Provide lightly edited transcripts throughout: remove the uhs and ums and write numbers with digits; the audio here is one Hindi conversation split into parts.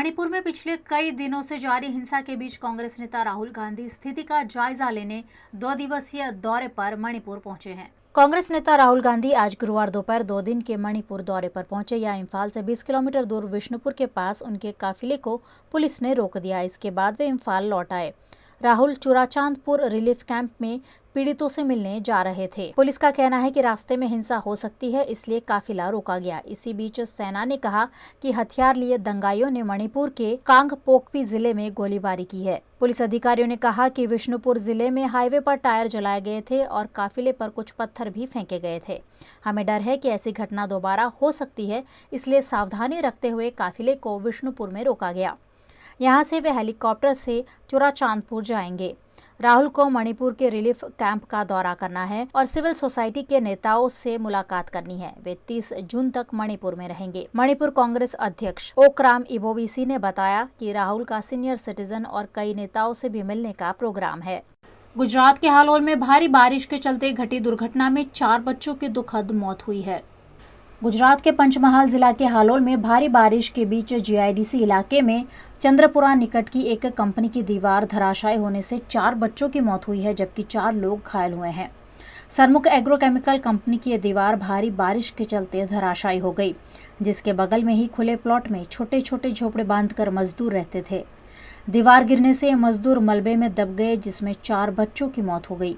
मणिपुर में पिछले कई दिनों से जारी हिंसा के बीच कांग्रेस नेता राहुल गांधी स्थिति का जायजा लेने 2 दिवसीय दौरे पर मणिपुर पहुंचे हैं। कांग्रेस नेता राहुल गांधी आज गुरुवार दोपहर 2 दिन के मणिपुर दौरे पर पहुंचे। या इम्फाल से 20 किलोमीटर दूर विष्णुपुर के पास उनके काफिले को पुलिस ने रोक दिया। इसके बाद वे इम्फाल लौट आए। राहुल चुराचांदपुर रिलीफ कैंप में पीड़ितों से मिलने जा रहे थे। पुलिस का कहना है कि रास्ते में हिंसा हो सकती है, इसलिए काफिला रोका गया। इसी बीच सेना ने कहा कि हथियार लिए दंगाइयों ने मणिपुर के कांगपोकपी जिले में गोलीबारी की है। पुलिस अधिकारियों ने कहा कि विष्णुपुर जिले में हाईवे पर टायर जलाए गए थे और काफिले पर कुछ पत्थर भी फेंके गए थे। हमें डर है कि ऐसी घटना दोबारा हो सकती है, इसलिए सावधानी रखते हुए काफिले को विष्णुपुर में रोका गया। यहां से वे हेलीकॉप्टर से चुराचांदपुर जाएंगे। राहुल को मणिपुर के रिलीफ कैंप का दौरा करना है और सिविल सोसाइटी के नेताओं से मुलाकात करनी है। वे 30 जून तक मणिपुर में रहेंगे। मणिपुर कांग्रेस अध्यक्ष ओक्राम इबोबीसी ने बताया कि राहुल का सीनियर सिटीजन और कई नेताओं से भी मिलने का प्रोग्राम है। गुजरात के हालोल में भारी बारिश के चलते घटी दुर्घटना में 4 बच्चों की दुखद मौत हुई है। गुजरात के पंचमहाल जिला के हालोल में भारी बारिश के बीच जीआईडीसी इलाके में चंद्रपुरा निकट की एक कंपनी की दीवार धराशायी होने से 4 बच्चों की मौत हुई है, जबकि 4 लोग घायल हुए हैं। सरमुख एग्रोकेमिकल कंपनी की यह दीवार भारी बारिश के चलते धराशायी हो गई, जिसके बगल में ही खुले प्लॉट में छोटे छोटे झोपड़े बांधकर मजदूर रहते थे। दीवार गिरने से मजदूर मलबे में दब गए, जिसमें 4 बच्चों की मौत हो गई।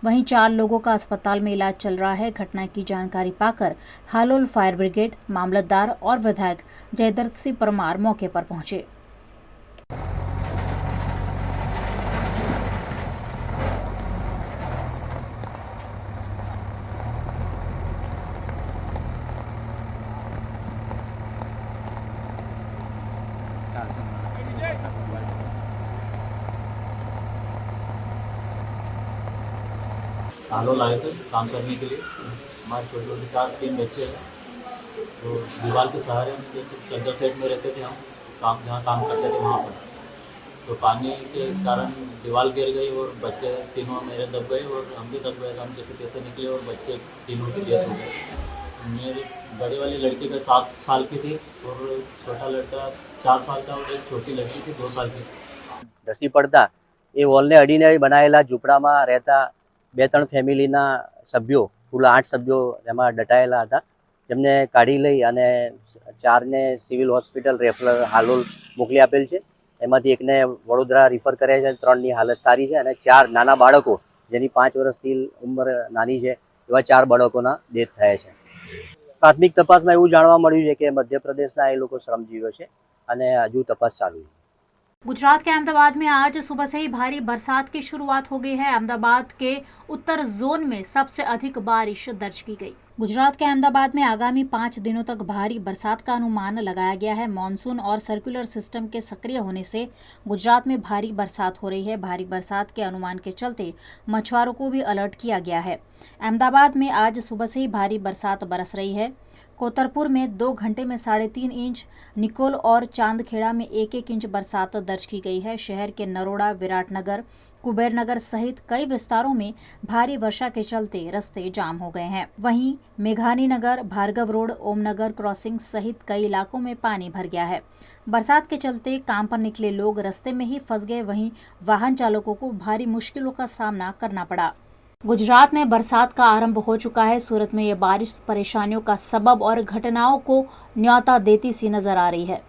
वहीं 4 लोगों का अस्पताल में इलाज चल रहा है। घटना की जानकारी पाकर हालोल फायर ब्रिगेड, मामलतदार और विधायक जयदत्त सिंह परमार मौके पर पहुंचे। हालोल आए थे काम करने के लिए। हमारे छोटे छोटे 3 बच्चे हैं, तो दीवार के सहारे चद्दर सेट में रहते थे। हम जहाँ काम करते थे वहाँ पर तो पानी के कारण दीवार गिर गई और बच्चे तीनों मेरे दब गए और हम भी दब गए। हम जैसे तैसे निकले और बच्चे तीनों की डेथ हो गई। मेरी बड़ी वाली लड़की का 7 साल की थी और छोटा लड़का 4 साल का और एक छोटी लड़की थी 2 साल की। ધસી પડતા એ વોલને અડીને બનાવેલા ઝૂંપડામાં રહેતા 2-3 ફેમિલીના સભ્યો, કુલ 8 સભ્યો એમાં દટાયેલા હતા, જેમને કાઢી લઈ અને 4ને સિવિલ હોસ્પિટલ રેફરલ હાલોલ મોકલી આપેલ છે। એમાંથી એકને વડોદરા રિફર કર્યા છે, 3ની હાલત સારી છે અને 4 નાના બાળકો જેની 5 વર્ષથી ઉંમર નાની છે એવા 4 બાળકોના ડેથ થયા છે। પ્રાથમિક તપાસમાં એવું જાણવા મળ્યું છે કે મધ્યપ્રદેશના એ લોકો શ્રમજીવીઓ છે અને હજુ તપાસ ચાલુ છે। गुजरात के अहमदाबाद में आज सुबह से ही भारी बरसात की शुरुआत हो गई है। अहमदाबाद के उत्तर जोन में सबसे अधिक बारिश दर्ज की गई। गुजरात के अहमदाबाद में आगामी 5 दिनों तक भारी बरसात का अनुमान लगाया गया है। मानसून और सर्कुलर सिस्टम के सक्रिय होने से गुजरात में भारी बरसात हो रही है। भारी बरसात के अनुमान के चलते मछुआरों को भी अलर्ट किया गया है। अहमदाबाद में आज सुबह से ही भारी बरसात बरस रही है। कोतरपुर में 2 घंटे में 3.5 इंच, निकोल और चांदखेड़ा में 1-1 इंच बरसात दर्ज की गई है। शहर के नरोड़ा, विराटनगर, कुबेरनगर सहित कई विस्तारों में भारी वर्षा के चलते रास्ते जाम हो गए हैं। वहीं मेघानी नगर, भार्गव रोड, ओमनगर क्रॉसिंग सहित कई इलाकों में पानी भर गया है। बरसात के चलते काम पर निकले लोग रास्ते में ही फंस गए। वहीं वाहन चालकों को भारी मुश्किलों का सामना करना पड़ा। गुजरात में बरसात का आरंभ हो चुका है। सूरत में ये बारिश परेशानियों का सबब और घटनाओं को न्योता देती सी नजर आ रही है।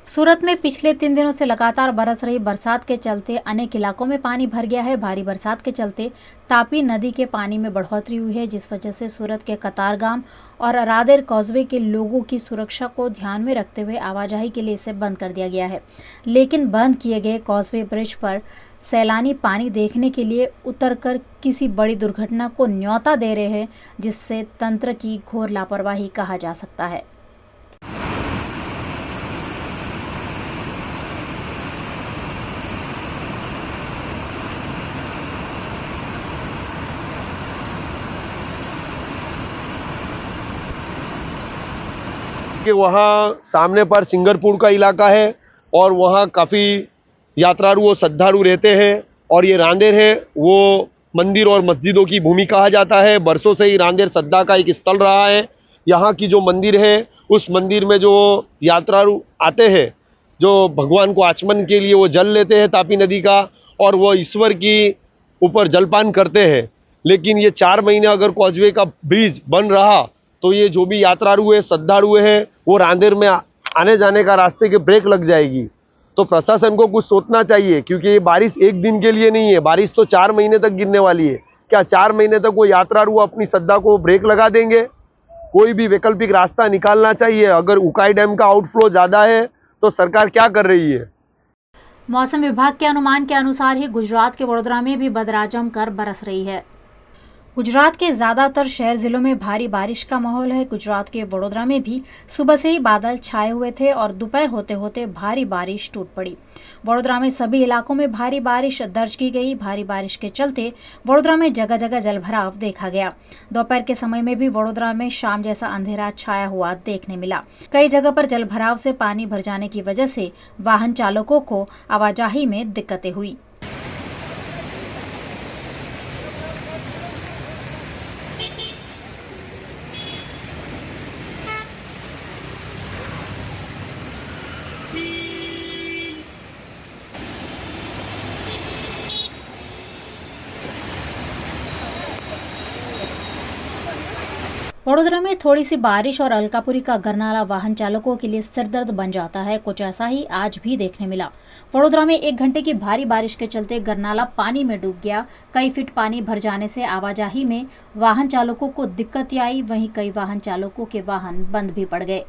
सूरत में पिछले 3 दिनों से लगातार बरस रही बरसात के चलते अनेक इलाकों में पानी भर गया है। भारी बरसात के चलते तापी नदी के पानी में बढ़ोतरी हुई है, जिस वजह से सूरत के कतारगाम और रादेर कॉजवे के लोगों की सुरक्षा को ध्यान में रखते हुए आवाजाही के लिए इसे बंद कर दिया गया है। लेकिन बंद किए गए कॉजवे ब्रिज पर सैलानी पानी देखने के लिए उतरकर किसी बड़ी दुर्घटना को न्योता दे रहे हैं, जिससे तंत्र की घोर लापरवाही कहा जा सकता है। कि वहाँ सामने पर सिंगरपुर का इलाका है और वहाँ काफ़ी यात्रालु और श्रद्धालु रहते हैं और ये रांदेर है वो मंदिर और मस्जिदों की भूमि कहा जाता है। बरसों से ही रांदेर श्रद्धा का एक स्थल रहा है। यहाँ की जो मंदिर है उस मंदिर में जो यात्रालु आते हैं, जो भगवान को आचमन के लिए वो जल लेते हैं तापी नदी का, और वो ईश्वर की ऊपर जलपान करते हैं। लेकिन ये 4 महीने अगर कॉजवे का ब्रिज बन रहा तो ये जो भी यात्रालु है, श्रद्धालु है, वो रांदेर में आने जाने का रास्ते के ब्रेक लग जाएगी। तो प्रशासन को कुछ सोचना चाहिए, क्योंकि ये बारिश एक दिन के लिए नहीं है, बारिश तो 4 महीने तक गिरने वाली है। क्या 4 महीने तक वो यात्रालु अपनी श्रद्धा को ब्रेक लगा देंगे? कोई भी वैकल्पिक रास्ता निकालना चाहिए। अगर उकाई डैम का आउटफ्लो ज़्यादा है तो सरकार क्या कर रही है? मौसम विभाग के अनुमान के अनुसार ही गुजरात के वडोदरा में भी बदरा जमकर बरस रही है। गुजरात के ज़्यादातर शहर जिलों में भारी बारिश का माहौल है। गुजरात के वडोदरा में भी सुबह से ही बादल छाए हुए थे और दोपहर होते होते भारी बारिश टूट पड़ी। वडोदरा में सभी इलाकों में भारी बारिश दर्ज की गई। भारी बारिश के चलते वडोदरा में जगह जगह जलभराव देखा गया। दोपहर के समय में भी वडोदरा में शाम जैसा अंधेरा छाया हुआ देखने मिला। कई जगह पर जलभराव से पानी भर जाने की वजह से वाहन चालकों को आवाजाही में दिक्कतें हुई। वडोदरा में थोड़ी सी बारिश और अलकापुरी का गरनाला वाहन चालकों के लिए सिरदर्द बन जाता है। कुछ ऐसा ही आज भी देखने मिला। वडोदरा में 1 घंटे की भारी बारिश के चलते गरनाला पानी में डूब गया। कई फीट पानी भर जाने से आवाजाही में वाहन चालकों को दिक्कत आई। वहीं कई वाहन चालकों के वाहन बंद भी पड़ गए।